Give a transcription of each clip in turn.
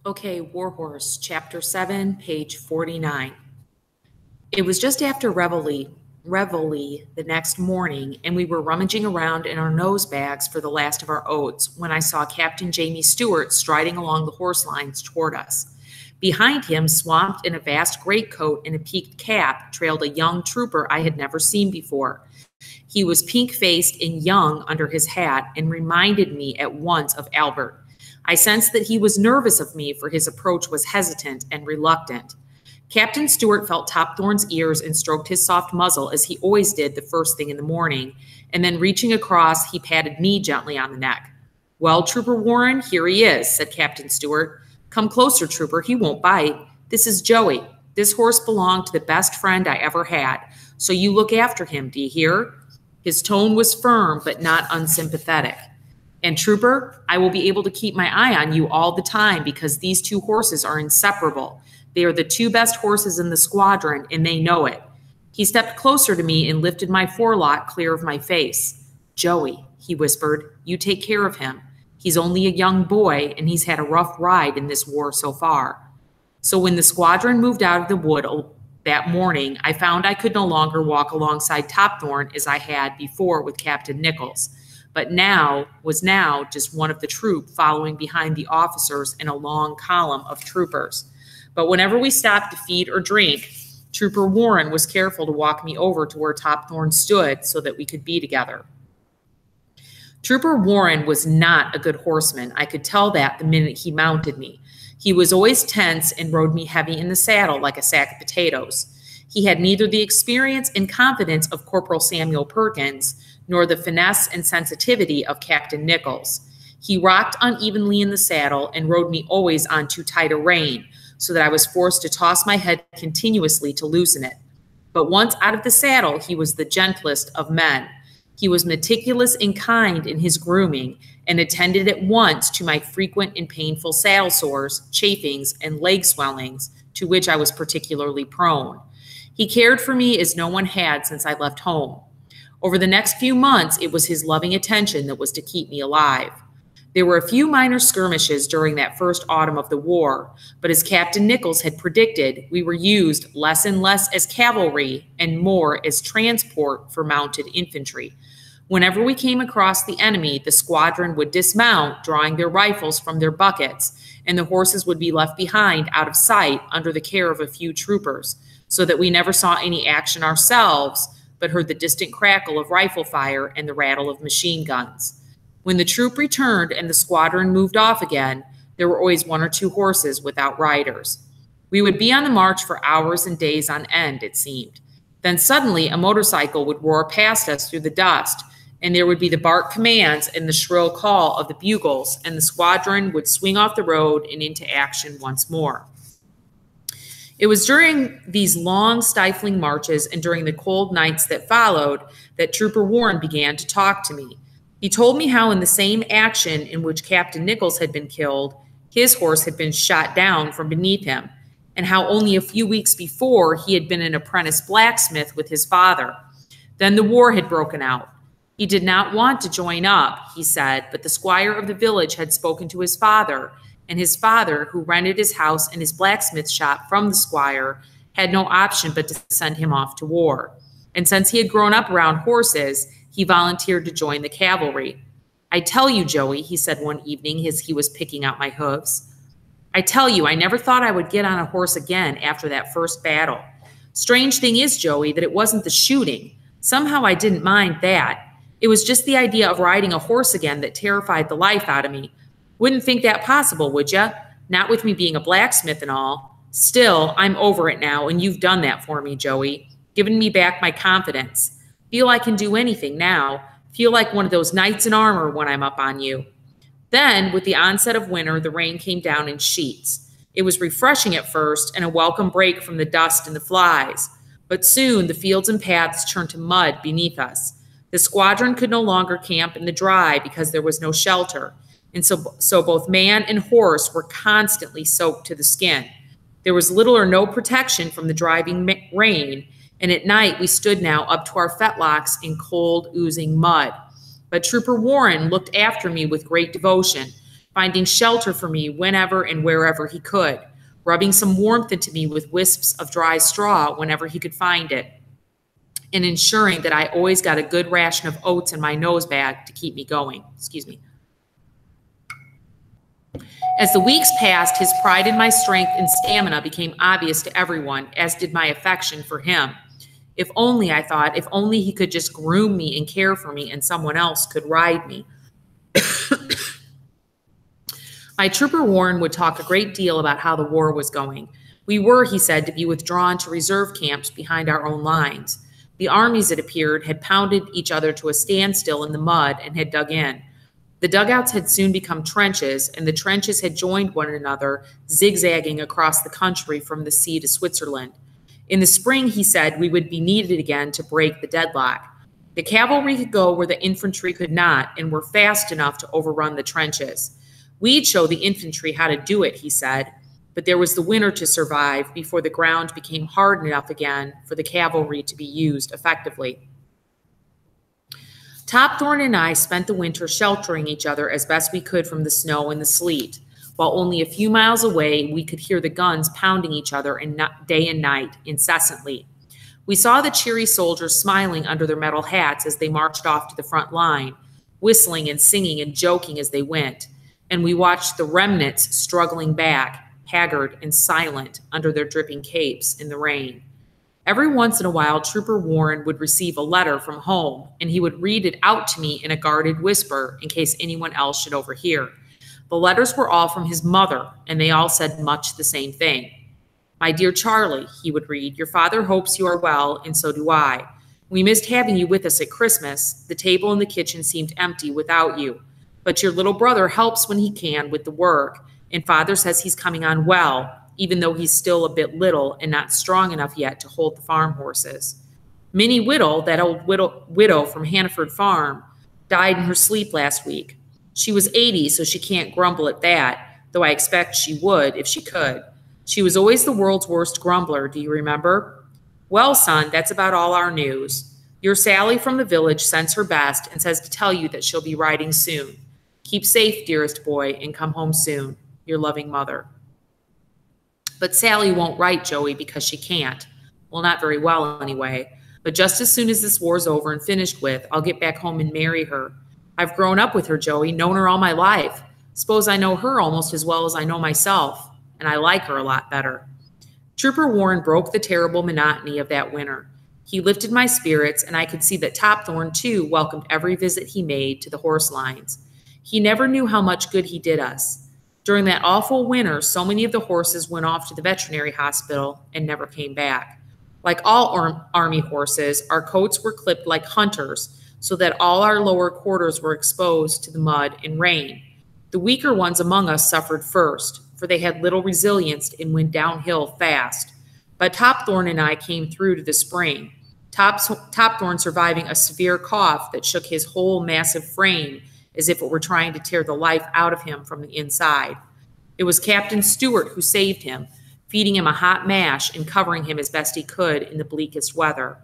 Okay, Warhorse, Chapter 7, page 49. It was just after reveille the next morning, and we were rummaging around in our nose bags for the last of our oats when I saw Captain Jamie Stewart striding along the horse lines toward us. Behind him, swamped in a vast greatcoat and a peaked cap, trailed a young trooper I had never seen before. He was pink-faced and young under his hat and reminded me at once of Albert. I sensed that he was nervous of me, for his approach was hesitant and reluctant. Captain Stewart felt Topthorne's ears and stroked his soft muzzle as he always did the first thing in the morning, and then reaching across, he patted me gently on the neck. "Well, Trooper Warren, here he is," said Captain Stewart. "Come closer, Trooper, he won't bite. This is Joey. This horse belonged to the best friend I ever had, so you look after him, do you hear?" His tone was firm but not unsympathetic. "And Trooper, I will be able to keep my eye on you all the time because these two horses are inseparable. They are the two best horses in the squadron, and they know it." He stepped closer to me and lifted my forelock clear of my face. "Joey," he whispered, "you take care of him. He's only a young boy, and he's had a rough ride in this war so far." So when the squadron moved out of the wood that morning, I found I could no longer walk alongside Topthorne as I had before with Captain Nichols, but was now just one of the troop following behind the officers in a long column of troopers. But whenever we stopped to feed or drink, Trooper Warren was careful to walk me over to where Topthorne stood so that we could be together. Trooper Warren was not a good horseman. I could tell that the minute he mounted me. He was always tense and rode me heavy in the saddle like a sack of potatoes. He had neither the experience and confidence of Corporal Samuel Perkins, nor the finesse and sensitivity of Captain Nichols. He rocked unevenly in the saddle and rode me always on too tight a rein, so that I was forced to toss my head continuously to loosen it. But once out of the saddle, he was the gentlest of men. He was meticulous and kind in his grooming, and attended at once to my frequent and painful saddle sores, chafings, and leg swellings, to which I was particularly prone. He cared for me as no one had since I left home. Over the next few months, it was his loving attention that was to keep me alive. There were a few minor skirmishes during that first autumn of the war, but as Captain Nichols had predicted, we were used less and less as cavalry and more as transport for mounted infantry. Whenever we came across the enemy, the squadron would dismount, drawing their rifles from their buckets, and the horses would be left behind out of sight under the care of a few troopers, so that we never saw any action ourselves, but heard the distant crackle of rifle fire and the rattle of machine guns. When the troop returned and the squadron moved off again, there were always one or two horses without riders. We would be on the march for hours and days on end, it seemed. Then suddenly a motorcycle would roar past us through the dust, and there would be the bark commands and the shrill call of the bugles, and the squadron would swing off the road and into action once more. It was during these long, stifling marches and during the cold nights that followed that Trooper Warren began to talk to me. He told me how in the same action in which Captain Nichols had been killed, his horse had been shot down from beneath him, and how only a few weeks before he had been an apprentice blacksmith with his father. Then the war had broken out. He did not want to join up, he said, but the squire of the village had spoken to his father, and his father, who rented his house and his blacksmith shop from the squire, had no option but to send him off to war. And since he had grown up around horses, he volunteered to join the cavalry. "I tell you, Joey," he said one evening as he was picking out my hooves, "I tell you, I never thought I would get on a horse again after that first battle. Strange thing is, Joey, that it wasn't the shooting. Somehow I didn't mind that. It was just the idea of riding a horse again that terrified the life out of me. Wouldn't think that possible, would ya? Not with me being a blacksmith and all. Still, I'm over it now, and you've done that for me, Joey, given me back my confidence. Feel I can do anything now. Feel like one of those knights in armor when I'm up on you." Then, with the onset of winter, the rain came down in sheets. It was refreshing at first and a welcome break from the dust and the flies. But soon the fields and paths turned to mud beneath us. The squadron could no longer camp in the dry because there was no shelter, and so both man and horse were constantly soaked to the skin. There was little or no protection from the driving rain, and at night we stood now up to our fetlocks in cold, oozing mud. But Trooper Warren looked after me with great devotion, finding shelter for me whenever and wherever he could, rubbing some warmth into me with wisps of dry straw whenever he could find it, and ensuring that I always got a good ration of oats in my nose bag to keep me going. Excuse me. As the weeks passed, his pride in my strength and stamina became obvious to everyone, as did my affection for him. If only, I thought, if only he could just groom me and care for me and someone else could ride me. My trooper Warren would talk a great deal about how the war was going. We were, he said, to be withdrawn to reserve camps behind our own lines. The armies, it appeared, had pounded each other to a standstill in the mud and had dug in. The dugouts had soon become trenches, and the trenches had joined one another, zigzagging across the country from the sea to Switzerland. In the spring, he said, we would be needed again to break the deadlock. The cavalry could go where the infantry could not, and were fast enough to overrun the trenches. We'd show the infantry how to do it, he said, but there was the winter to survive before the ground became hard enough again for the cavalry to be used effectively. Topthorne and I spent the winter sheltering each other as best we could from the snow and the sleet. While only a few miles away, we could hear the guns pounding each other day and night, incessantly. We saw the cheery soldiers smiling under their metal hats as they marched off to the front line, whistling and singing and joking as they went. And we watched the remnants struggling back, haggard and silent under their dripping capes in the rain. Every once in a while, Trooper Warren would receive a letter from home, and he would read it out to me in a guarded whisper in case anyone else should overhear. The letters were all from his mother, and they all said much the same thing. My dear Charlie, he would read, your father hopes you are well, and so do I. We missed having you with us at Christmas. The table in the kitchen seemed empty without you. But your little brother helps when he can with the work, and father says he's coming on well, even though he's still a bit little and not strong enough yet to hold the farm horses. Minnie Whittle, that old widow from Hannaford Farm, died in her sleep last week. She was 80, so she can't grumble at that, though I expect she would if she could. She was always the world's worst grumbler, do you remember? Well, son, that's about all our news. Your Sally from the village sends her best and says to tell you that she'll be riding soon. Keep safe, dearest boy, and come home soon. Your loving mother. But Sally won't write, Joey, because she can't. Well, not very well anyway. But just as soon as this war's over and finished with, I'll get back home and marry her. I've grown up with her, Joey, known her all my life. Suppose I know her almost as well as I know myself, and I like her a lot better. Trooper Warren broke the terrible monotony of that winter. He lifted my spirits, and I could see that Topthorne, too, welcomed every visit he made to the horse lines. He never knew how much good he did us. During that awful winter, so many of the horses went off to the veterinary hospital and never came back. Like all army horses, our coats were clipped like hunters, so that all our lower quarters were exposed to the mud and rain. The weaker ones among us suffered first, for they had little resilience and went downhill fast. But Topthorne and I came through to the spring, Topthorne surviving a severe cough that shook his whole massive frame as if it were trying to tear the life out of him from the inside. It was Captain Stewart who saved him, feeding him a hot mash and covering him as best he could in the bleakest weather.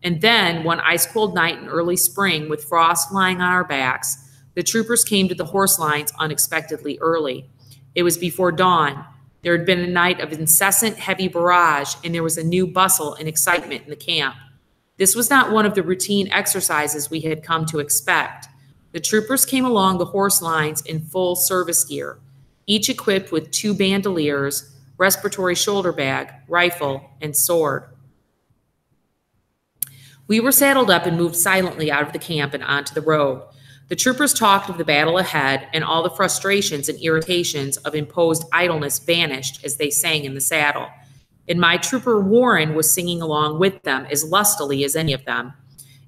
And then, one ice-cold night in early spring, with frost lying on our backs, the troopers came to the horse lines unexpectedly early. It was before dawn. There had been a night of incessant heavy barrage, and there was a new bustle and excitement in the camp. This was not one of the routine exercises we had come to expect. The troopers came along the horse lines in full service gear, each equipped with 2 bandoliers, respiratory shoulder bag, rifle, and sword. We were saddled up and moved silently out of the camp and onto the road. The troopers talked of the battle ahead, and all the frustrations and irritations of imposed idleness vanished as they sang in the saddle. And my trooper Warren was singing along with them as lustily as any of them.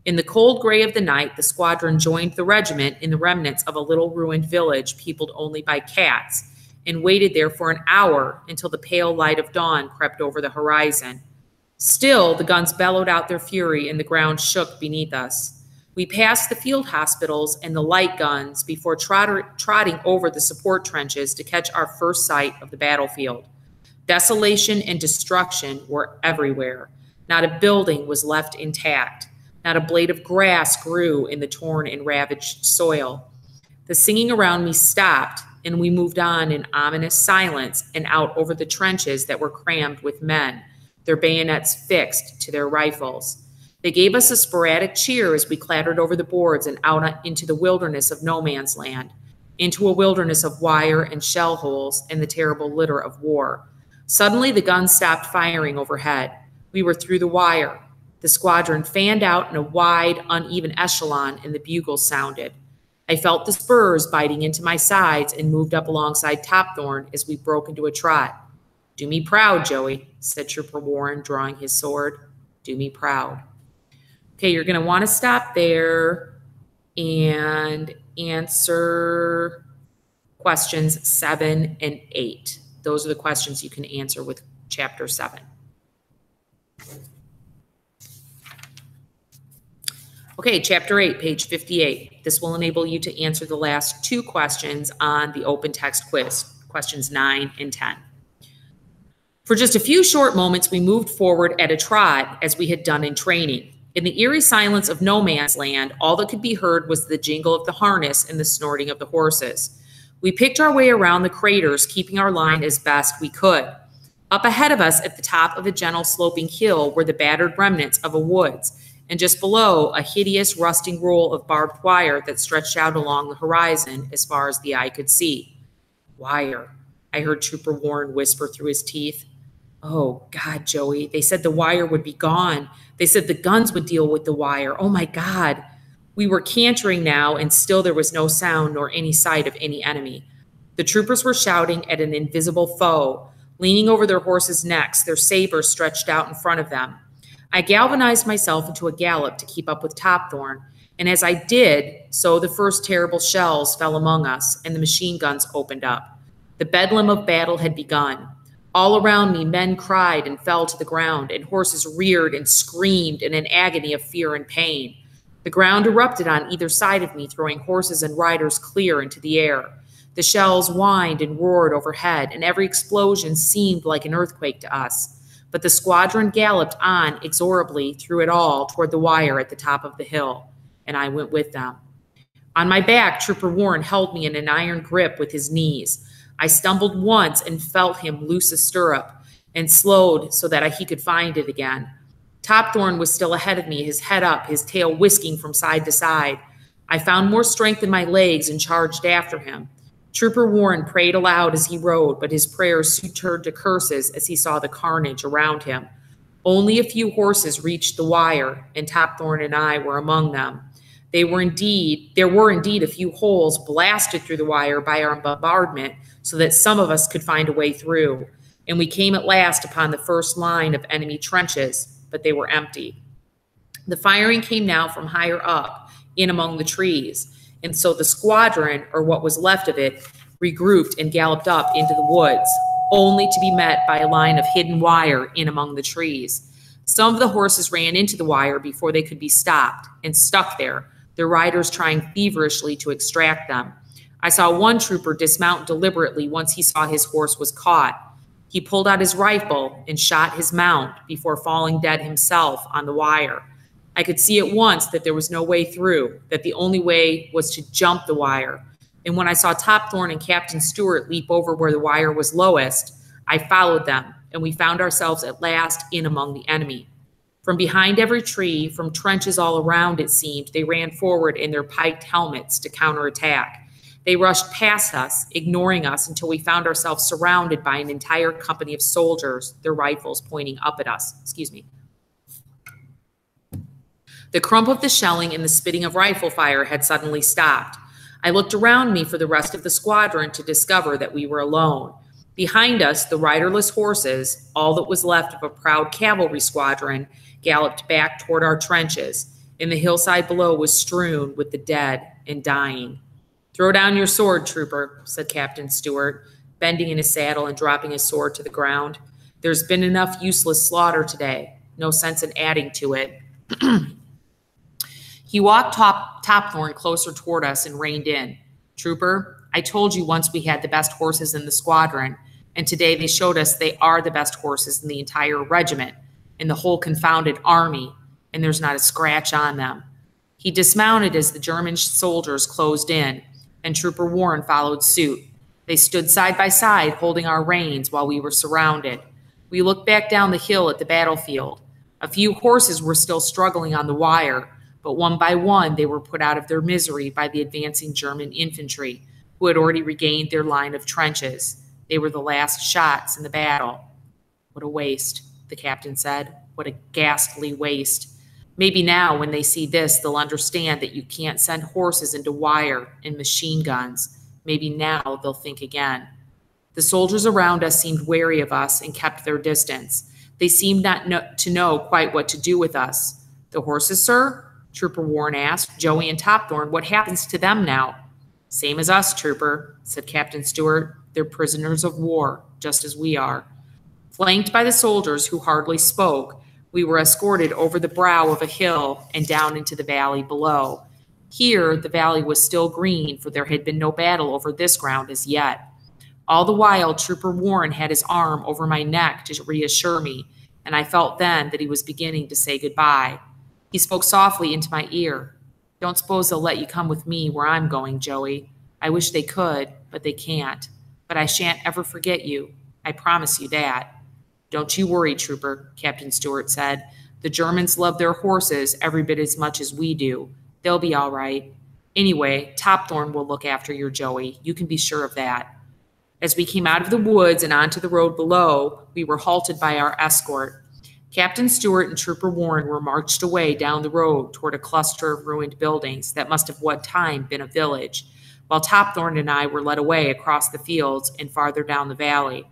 In the cold gray of the night, the squadron joined the regiment in the remnants of a little ruined village peopled only by cats, and waited there for an hour until the pale light of dawn crept over the horizon. Still, the guns bellowed out their fury, and the ground shook beneath us. We passed the field hospitals and the light guns before trotting over the support trenches to catch our first sight of the battlefield. Desolation and destruction were everywhere. Not a building was left intact. Not a blade of grass grew in the torn and ravaged soil. The singing around me stopped, and we moved on in ominous silence and out over the trenches that were crammed with men, their bayonets fixed to their rifles. They gave us a sporadic cheer as we clattered over the boards and out into the wilderness of no man's land, into a wilderness of wire and shell holes and the terrible litter of war. Suddenly, the guns stopped firing overhead. We were through the wire. The squadron fanned out in a wide, uneven echelon, and the bugles sounded. I felt the spurs biting into my sides and moved up alongside Topthorne as we broke into a trot. "Do me proud, Joey," said Trooper Warren, drawing his sword. "Do me proud." Okay, you're going to want to stop there and answer questions 7 and 8. Those are the questions you can answer with Chapter 7. Okay, Chapter 8, page 58. This will enable you to answer the last 2 questions on the open text quiz, questions 9 and 10. For just a few short moments, we moved forward at a trot as we had done in training. In the eerie silence of no man's land, all that could be heard was the jingle of the harness and the snorting of the horses. We picked our way around the craters, keeping our line as best we could. Up ahead of us, at the top of a gentle sloping hill, were the battered remnants of a woods, and just below, a hideous rusting roll of barbed wire that stretched out along the horizon as far as the eye could see. "Wire," I heard Trooper Warren whisper through his teeth. "Oh, God, Joey, they said the wire would be gone. They said the guns would deal with the wire. Oh, my God." We were cantering now, and still there was no sound nor any sight of any enemy. The troopers were shouting at an invisible foe, leaning over their horses' necks, their sabers stretched out in front of them. I galvanized myself into a gallop to keep up with Topthorne, and as I did, so the first terrible shells fell among us, and the machine guns opened up. The bedlam of battle had begun. All around me, men cried and fell to the ground, and horses reared and screamed in an agony of fear and pain. The ground erupted on either side of me, throwing horses and riders clear into the air. The shells whined and roared overhead, and every explosion seemed like an earthquake to us. But the squadron galloped on inexorably through it all toward the wire at the top of the hill, and I went with them. On my back, Trooper Warren held me in an iron grip with his knees. I stumbled once and felt him loose a stirrup and slowed so that he could find it again. Topthorne was still ahead of me, his head up, his tail whisking from side to side. I found more strength in my legs and charged after him. Trooper Warren prayed aloud as he rode, but his prayers soon turned to curses as he saw the carnage around him. Only a few horses reached the wire, and Topthorne and I were among them. There were indeed a few holes blasted through the wire by our bombardment so that some of us could find a way through, and we came at last upon the first line of enemy trenches, but they were empty. The firing came now from higher up, in among the trees, and so the squadron, or what was left of it, regrouped and galloped up into the woods, only to be met by a line of hidden wire in among the trees. Some of the horses ran into the wire before they could be stopped and stuck there, their riders trying feverishly to extract them. I saw one trooper dismount deliberately once he saw his horse was caught. He pulled out his rifle and shot his mount before falling dead himself on the wire. I could see at once that there was no way through, that the only way was to jump the wire. And when I saw Topthorne and Captain Stewart leap over where the wire was lowest, I followed them, and we found ourselves at last in among the enemy. From behind every tree, from trenches all around, it seemed, they ran forward in their piked helmets to counterattack. They rushed past us, ignoring us, until we found ourselves surrounded by an entire company of soldiers, their rifles pointing up at us. The crump of the shelling and the spitting of rifle fire had suddenly stopped. I looked around me for the rest of the squadron to discover that we were alone. Behind us, the riderless horses, all that was left of a proud cavalry squadron, galloped back toward our trenches, and the hillside below was strewn with the dead and dying. "Throw down your sword, trooper," said Captain Stewart, bending in his saddle and dropping his sword to the ground. "There's been enough useless slaughter today. No sense in adding to it." He walked Topthorne closer toward us and reined in. "Trooper, I told you once we had the best horses in the squadron, and today they showed us they are the best horses in the entire regiment, in the whole confounded army, and there's not a scratch on them." He dismounted as the German soldiers closed in, and Trooper Warren followed suit. They stood side by side, holding our reins while we were surrounded. We looked back down the hill at the battlefield. A few horses were still struggling on the wire, but one by one they were put out of their misery by the advancing German infantry, who had already regained their line of trenches. They were the last shots in the battle. What a waste, the captain said. What a ghastly waste. Maybe now, when they see this, they'll understand that you can't send horses into wire and machine guns. Maybe now they'll think again. The soldiers around us seemed wary of us and kept their distance. They seemed not to know quite what to do with us. The horses, sir? Trooper Warren asked. Joey and Topthorne, what happens to them now? Same as us, Trooper, said Captain Stewart. They're prisoners of war, just as we are. Flanked by the soldiers who hardly spoke, we were escorted over the brow of a hill and down into the valley below. Here, the valley was still green, for there had been no battle over this ground as yet. All the while, Trooper Warren had his arm over my neck to reassure me, and I felt then that he was beginning to say goodbye. He spoke softly into my ear. Don't suppose they'll let you come with me where I'm going, Joey. I wish they could, but they can't. But I shan't ever forget you. I promise you that. Don't you worry, Trooper, Captain Stewart said. The Germans love their horses every bit as much as we do. They'll be all right. Anyway, Topthorne will look after your Joey. You can be sure of that. As we came out of the woods and onto the road below, we were halted by our escort. Captain Stewart and Trooper Warren were marched away down the road toward a cluster of ruined buildings that must have one time been a village, while Topthorne and I were led away across the fields and farther down the valley.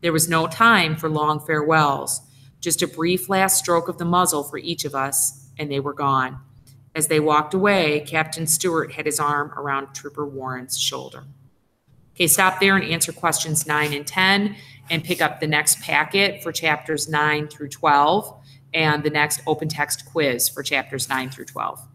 There was no time for long farewells, just a brief last stroke of the muzzle for each of us, and they were gone. As they walked away, Captain Stewart had his arm around Trooper Warren's shoulder. Okay, stop there and answer questions 9 and 10, and pick up the next packet for chapters 9 through 12, and the next open text quiz for chapters 9 through 12.